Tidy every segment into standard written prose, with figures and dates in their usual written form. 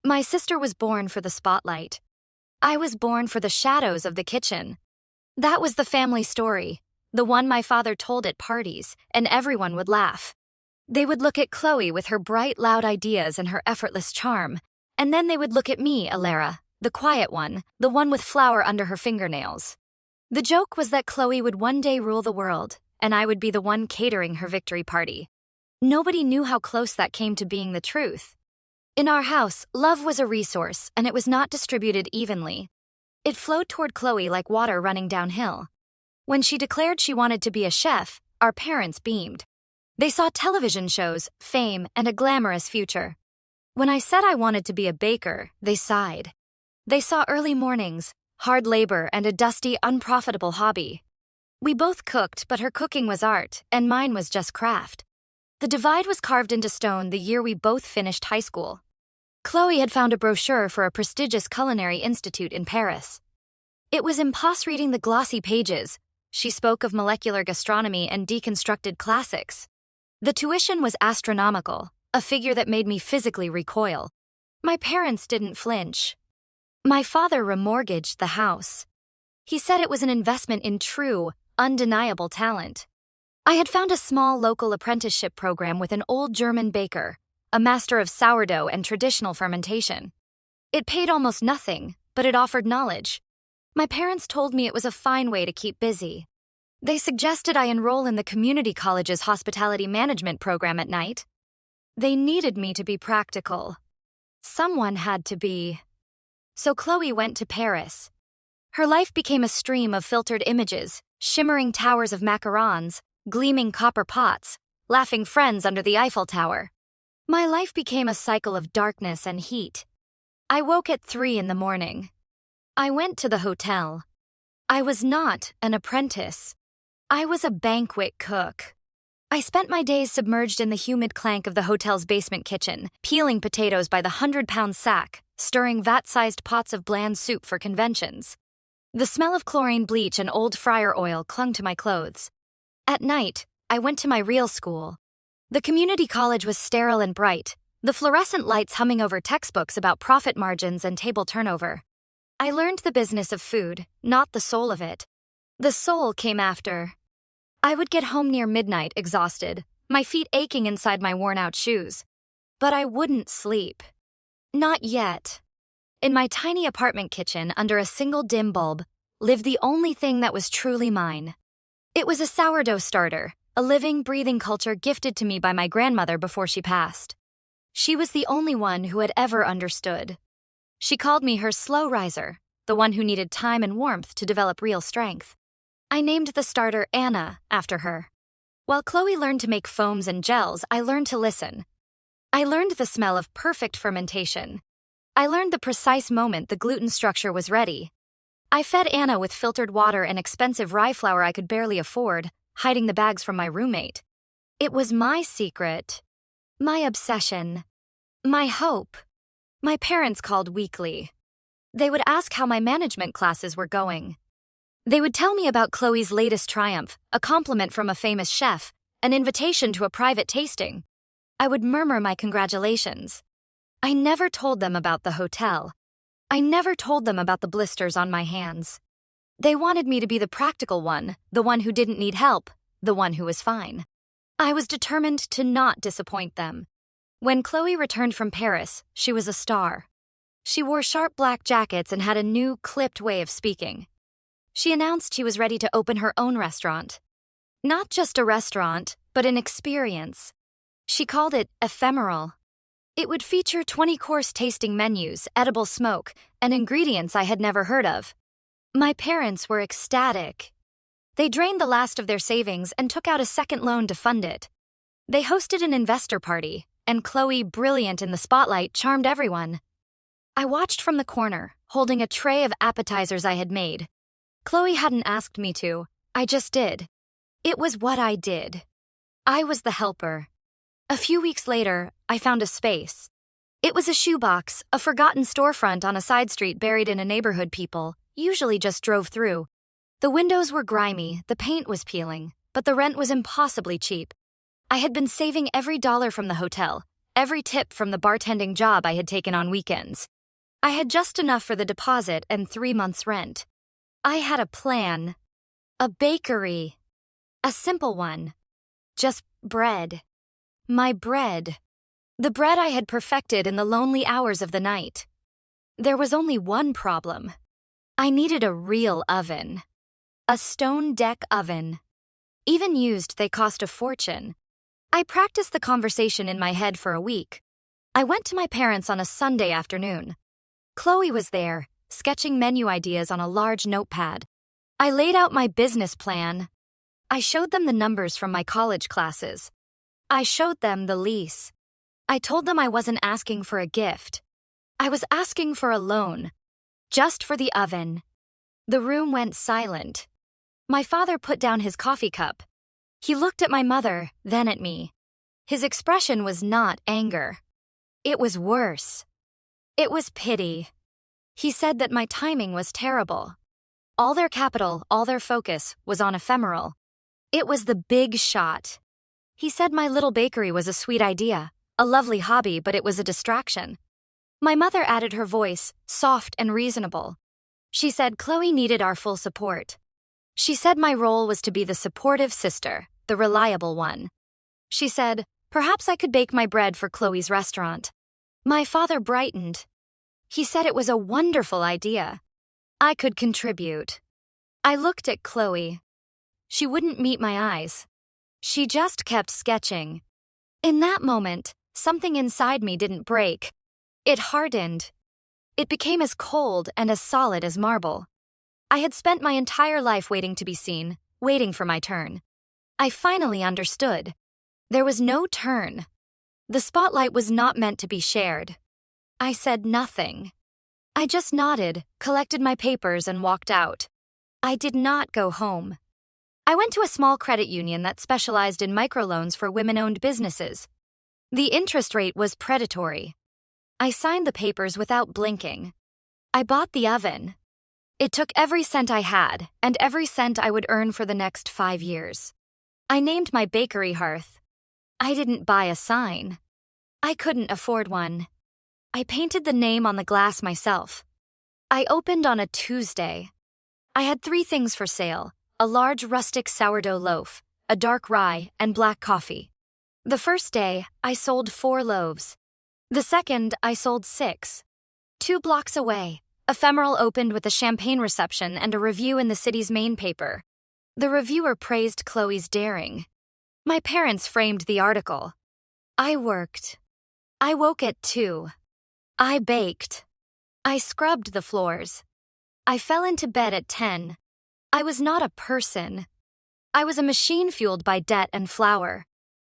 My sister was born for the spotlight. I was born for the shadows of the kitchen. That was the family story, the one my father told at parties, and everyone would laugh. They would look at Chloe with her bright, loud ideas and her effortless charm, and then they would look at me, Elara, the quiet one, the one with flour under her fingernails. The joke was that Chloe would one day rule the world, and I would be the one catering her victory party. Nobody knew how close that came to being the truth. In our house, love was a resource, and it was not distributed evenly. It flowed toward Chloe like water running downhill. When she declared she wanted to be a chef, our parents beamed. They saw television shows, fame, and a glamorous future. When I said I wanted to be a baker, they sighed. They saw early mornings, hard labor, and a dusty, unprofitable hobby. We both cooked, but her cooking was art, and mine was just craft. The divide was carved into stone the year we both finished high school. Chloe had found a brochure for a prestigious culinary institute in Paris. It was impossible reading the glossy pages. She spoke of molecular gastronomy and deconstructed classics. The tuition was astronomical, a figure that made me physically recoil. My parents didn't flinch. My father remortgaged the house. He said it was an investment in true, undeniable talent. I had found a small local apprenticeship program with an old German baker, a master of sourdough and traditional fermentation. It paid almost nothing, but it offered knowledge. My parents told me it was a fine way to keep busy. They suggested I enroll in the community college's hospitality management program at night. They needed me to be practical. Someone had to be. So Chloe went to Paris. Her life became a stream of filtered images, shimmering towers of macarons, gleaming copper pots, laughing friends under the Eiffel Tower. My life became a cycle of darkness and heat. I woke at 3 in the morning. I went to the hotel. I was not an apprentice. I was a banquet cook. I spent my days submerged in the humid clank of the hotel's basement kitchen, peeling potatoes by the 100-pound sack, stirring vat-sized pots of bland soup for conventions. The smell of chlorine bleach and old fryer oil clung to my clothes. At night, I went to my real school. The community college was sterile and bright, the fluorescent lights humming over textbooks about profit margins and table turnover. I learned the business of food, not the soul of it. The soul came after. I would get home near midnight exhausted, my feet aching inside my worn-out shoes. But I wouldn't sleep. Not yet. In my tiny apartment kitchen, under a single dim bulb, lived the only thing that was truly mine. It was a sourdough starter, a living, breathing culture gifted to me by my grandmother before she passed. She was the only one who had ever understood. She called me her slow riser, the one who needed time and warmth to develop real strength. I named the starter Anna after her. While Chloe learned to make foams and gels, I learned to listen. I learned the smell of perfect fermentation. I learned the precise moment the gluten structure was ready. I fed Anna with filtered water and expensive rye flour I could barely afford, hiding the bags from my roommate. It was my secret, my obsession, my hope. My parents called weekly. They would ask how my management classes were going. They would tell me about Chloe's latest triumph, a compliment from a famous chef, an invitation to a private tasting. I would murmur my congratulations. I never told them about the hotel. I never told them about the blisters on my hands. They wanted me to be the practical one, the one who didn't need help, the one who was fine. I was determined to not disappoint them. When Chloe returned from Paris, she was a star. She wore sharp black jackets and had a new, clipped way of speaking. She announced she was ready to open her own restaurant. Not just a restaurant, but an experience. She called it Ephemeral. It would feature 20-course tasting menus, edible smoke, and ingredients I had never heard of. My parents were ecstatic. They drained the last of their savings and took out a second loan to fund it. They hosted an investor party, and Chloe, brilliant in the spotlight, charmed everyone. I watched from the corner, holding a tray of appetizers I had made. Chloe hadn't asked me to, I just did. It was what I did. I was the helper. A few weeks later, I found a space. It was a shoebox, a forgotten storefront on a side street buried in a neighborhood people usually just drove through. The windows were grimy, the paint was peeling, but the rent was impossibly cheap. I had been saving every dollar from the hotel, every tip from the bartending job I had taken on weekends. I had just enough for the deposit and 3 months' rent. I had a plan. A bakery. A simple one. Just bread. My bread. The bread I had perfected in the lonely hours of the night. There was only one problem. I needed a real oven. A stone deck oven. Even used, they cost a fortune. I practiced the conversation in my head for a week. I went to my parents on a Sunday afternoon. Chloe was there, sketching menu ideas on a large notepad. I laid out my business plan. I showed them the numbers from my college classes. I showed them the lease. I told them I wasn't asking for a gift. I was asking for a loan. Just for the oven. The room went silent. My father put down his coffee cup. He looked at my mother, then at me. His expression was not anger. It was worse. It was pity. He said that my timing was terrible. All their capital, all their focus, was on Ephemeral. It was the big shot. He said my little bakery was a sweet idea, a lovely hobby, but it was a distraction. My mother added her voice, soft and reasonable. She said Chloe needed our full support. She said my role was to be the supportive sister, the reliable one. She said, perhaps I could bake my bread for Chloe's restaurant. My father brightened. He said it was a wonderful idea. I could contribute. I looked at Chloe. She wouldn't meet my eyes. She just kept sketching. In that moment, something inside me didn't break. It hardened. It became as cold and as solid as marble. I had spent my entire life waiting to be seen, waiting for my turn. I finally understood. There was no turn. The spotlight was not meant to be shared. I said nothing. I just nodded, collected my papers, and walked out. I did not go home. I went to a small credit union that specialized in microloans for women-owned businesses. The interest rate was predatory. I signed the papers without blinking. I bought the oven. It took every cent I had, and every cent I would earn for the next 5 years. I named my bakery Hearth. I didn't buy a sign. I couldn't afford one. I painted the name on the glass myself. I opened on a Tuesday. I had 3 things for sale: a large rustic sourdough loaf, a dark rye, and black coffee. The first day, I sold 4 loaves. The second, I sold 6. 2 blocks away, Ephemeral opened with a champagne reception and a review in the city's main paper. The reviewer praised Chloe's daring. My parents framed the article. I worked. I woke at 2. I baked. I scrubbed the floors. I fell into bed at 10. I was not a person. I was a machine fueled by debt and flour.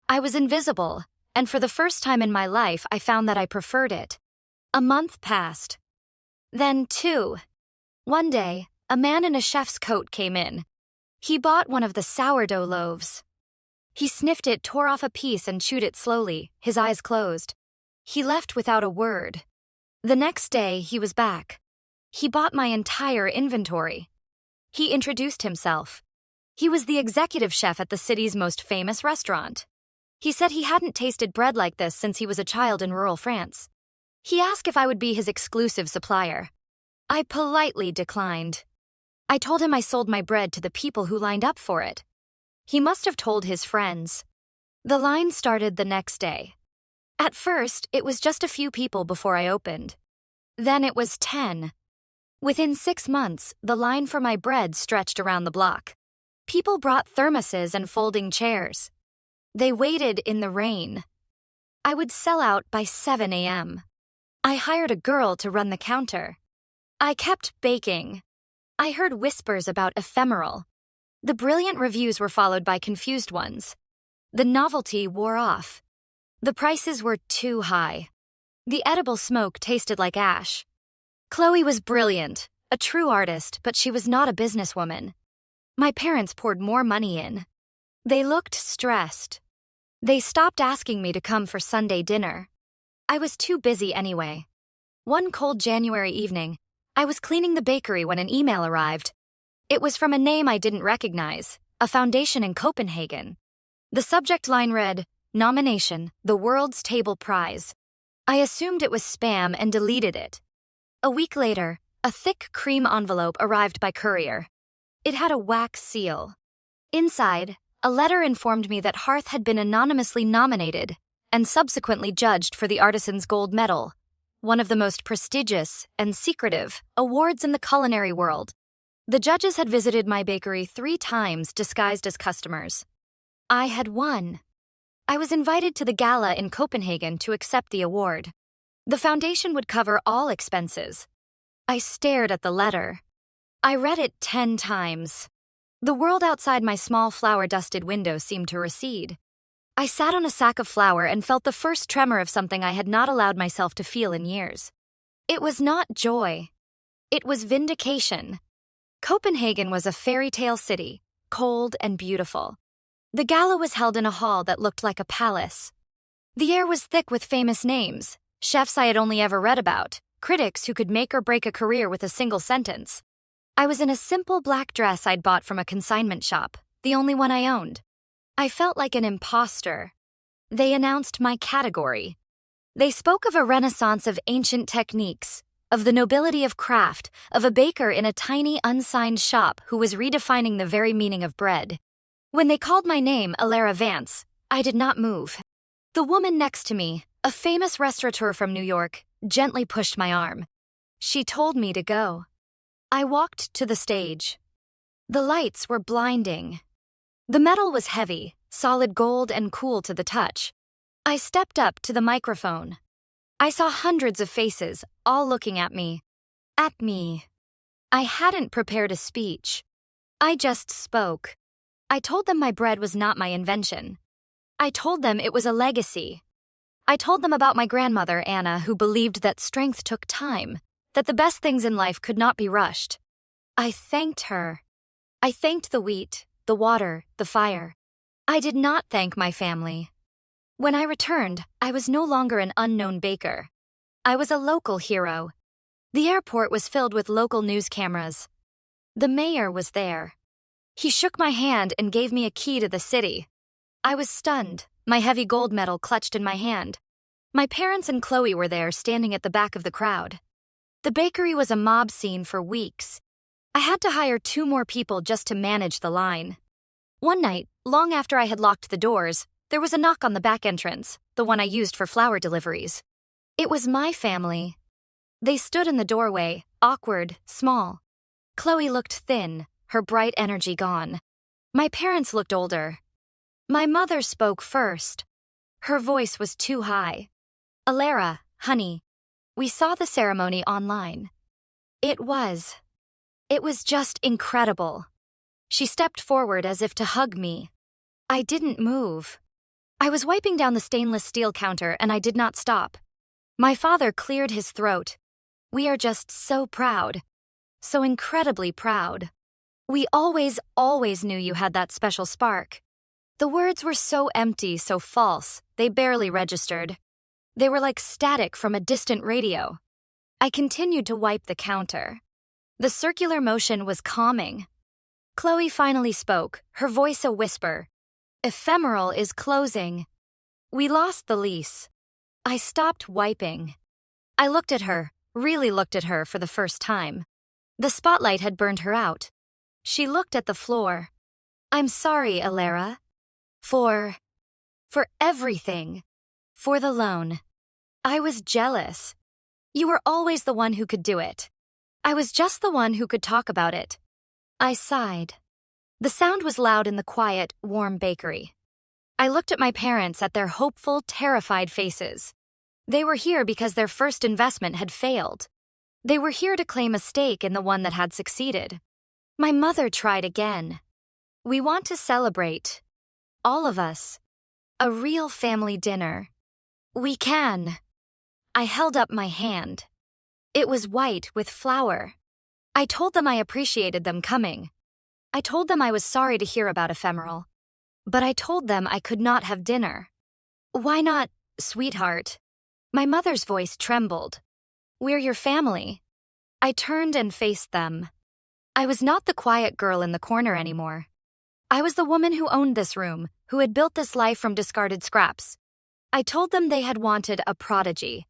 I was invisible, and for the first time in my life, I found that I preferred it. A month passed. Then 2. One day, a man in a chef's coat came in. He bought one of the sourdough loaves. He sniffed it, tore off a piece, and chewed it slowly, his eyes closed. He left without a word. The next day, he was back. He bought my entire inventory. He introduced himself. He was the executive chef at the city's most famous restaurant. He said he hadn't tasted bread like this since he was a child in rural France. He asked if I would be his exclusive supplier. I politely declined. I told him I sold my bread to the people who lined up for it. He must have told his friends. The line started the next day. At first, it was just a few people before I opened. Then it was 10. Within 6 months, the line for my bread stretched around the block. People brought thermoses and folding chairs. They waited in the rain. I would sell out by 7 a.m. I hired a girl to run the counter. I kept baking. I heard whispers about Ephemeral. The brilliant reviews were followed by confused ones. The novelty wore off. The prices were too high. The edible smoke tasted like ash. Chloe was brilliant, a true artist, but she was not a businesswoman. My parents poured more money in. They looked stressed. They stopped asking me to come for Sunday dinner. I was too busy anyway. One cold January evening, I was cleaning the bakery when an email arrived. It was from a name I didn't recognize, a foundation in Copenhagen. The subject line read, Nomination: the World's Table Prize. I assumed it was spam and deleted it. A week later, a thick cream envelope arrived by courier. It had a wax seal. Inside, a letter informed me that Hearth had been anonymously nominated and subsequently judged for the Artisan's Gold Medal, one of the most prestigious and secretive awards in the culinary world. The judges had visited my bakery 3 times disguised as customers. I had won. I was invited to the gala in Copenhagen to accept the award. The foundation would cover all expenses. I stared at the letter. I read it 10 times. The world outside my small flour-dusted window seemed to recede. I sat on a sack of flour and felt the first tremor of something I had not allowed myself to feel in years. It was not joy. It was vindication. Copenhagen was a fairy tale city, cold and beautiful. The gala was held in a hall that looked like a palace. The air was thick with famous names, chefs I had only ever read about, critics who could make or break a career with a single sentence. I was in a simple black dress I'd bought from a consignment shop, the only one I owned. I felt like an imposter. They announced my category. They spoke of a renaissance of ancient techniques, of the nobility of craft, of a baker in a tiny unsigned shop who was redefining the very meaning of bread. When they called my name, Elara Vance, I did not move. The woman next to me, a famous restaurateur from New York, gently pushed my arm. She told me to go. I walked to the stage. The lights were blinding. The metal was heavy, solid gold and cool to the touch. I stepped up to the microphone. I saw hundreds of faces, all looking at me. At me. I hadn't prepared a speech. I just spoke. I told them my bread was not my invention. I told them it was a legacy. I told them about my grandmother, Anna, who believed that strength took time, that the best things in life could not be rushed. I thanked her. I thanked the wheat, the water, the fire. I did not thank my family. When I returned, I was no longer an unknown baker. I was a local hero. The airport was filled with local news cameras. The mayor was there. He shook my hand and gave me a key to the city. I was stunned, my heavy gold medal clutched in my hand. My parents and Chloe were there, standing at the back of the crowd. The bakery was a mob scene for weeks. I had to hire 2 more people just to manage the line. One night, long after I had locked the doors, there was a knock on the back entrance, the one I used for flour deliveries. It was my family. They stood in the doorway, awkward, small. Chloe looked thin, her bright energy gone. My parents looked older. My mother spoke first. Her voice was too high. Elara, honey, we saw the ceremony online. It was just incredible. She stepped forward as if to hug me. I didn't move. I was wiping down the stainless steel counter and I did not stop. My father cleared his throat. We are just so proud. So incredibly proud. We always knew you had that special spark. The words were so empty, so false, they barely registered. They were like static from a distant radio. I continued to wipe the counter. The circular motion was calming. Chloe finally spoke, her voice a whisper. Ephemeral is closing. We lost the lease. I stopped wiping. I looked at her, really looked at her for the first time. The spotlight had burned her out. She looked at the floor. I'm sorry, Elara. For everything. For the loan. I was jealous. You were always the one who could do it. I was just the one who could talk about it. I sighed. The sound was loud in the quiet, warm bakery. I looked at my parents, at their hopeful, terrified faces. They were here because their first investment had failed. They were here to claim a stake in the one that had succeeded. My mother tried again. We want to celebrate. All of us. A real family dinner. We can. I held up my hand. It was white with flour. I told them I appreciated them coming. I told them I was sorry to hear about Ephemeral. But I told them I could not have dinner. Why not, sweetheart? My mother's voice trembled. We're your family. I turned and faced them. I was not the quiet girl in the corner anymore. I was the woman who owned this room, who had built this life from discarded scraps. I told them they had wanted a prodigy.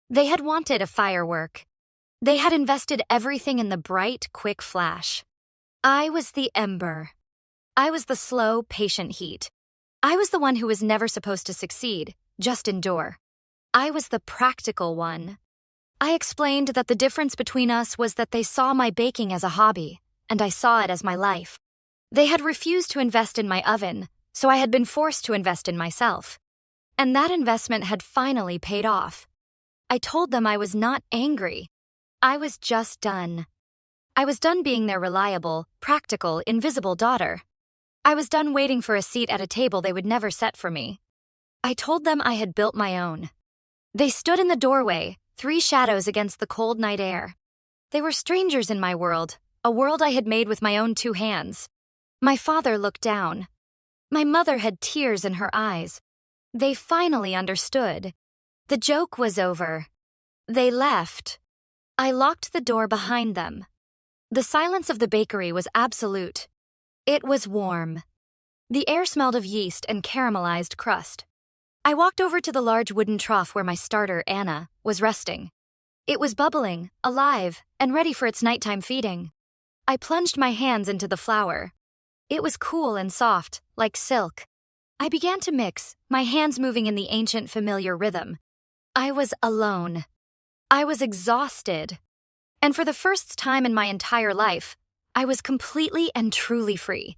They had wanted a firework. They had invested everything in the bright, quick flash. I was the ember. I was the slow, patient heat. I was the one who was never supposed to succeed, just endure. I was the practical one. I explained that the difference between us was that they saw my baking as a hobby, and I saw it as my life. They had refused to invest in my oven, so I had been forced to invest in myself. And that investment had finally paid off. I told them I was not angry. I was just done. I was done being their reliable, practical, invisible daughter. I was done waiting for a seat at a table they would never set for me. I told them I had built my own. They stood in the doorway, 3 shadows against the cold night air. They were strangers in my world, a world I had made with my own 2 hands. My father looked down. My mother had tears in her eyes. They finally understood. The joke was over. They left. I locked the door behind them. The silence of the bakery was absolute. It was warm. The air smelled of yeast and caramelized crust. I walked over to the large wooden trough where my starter, Anna, was resting. It was bubbling, alive, and ready for its nighttime feeding. I plunged my hands into the flour. It was cool and soft, like silk. I began to mix, my hands moving in the ancient familiar rhythm. I was alone. I was exhausted. And for the first time in my entire life, I was completely and truly free.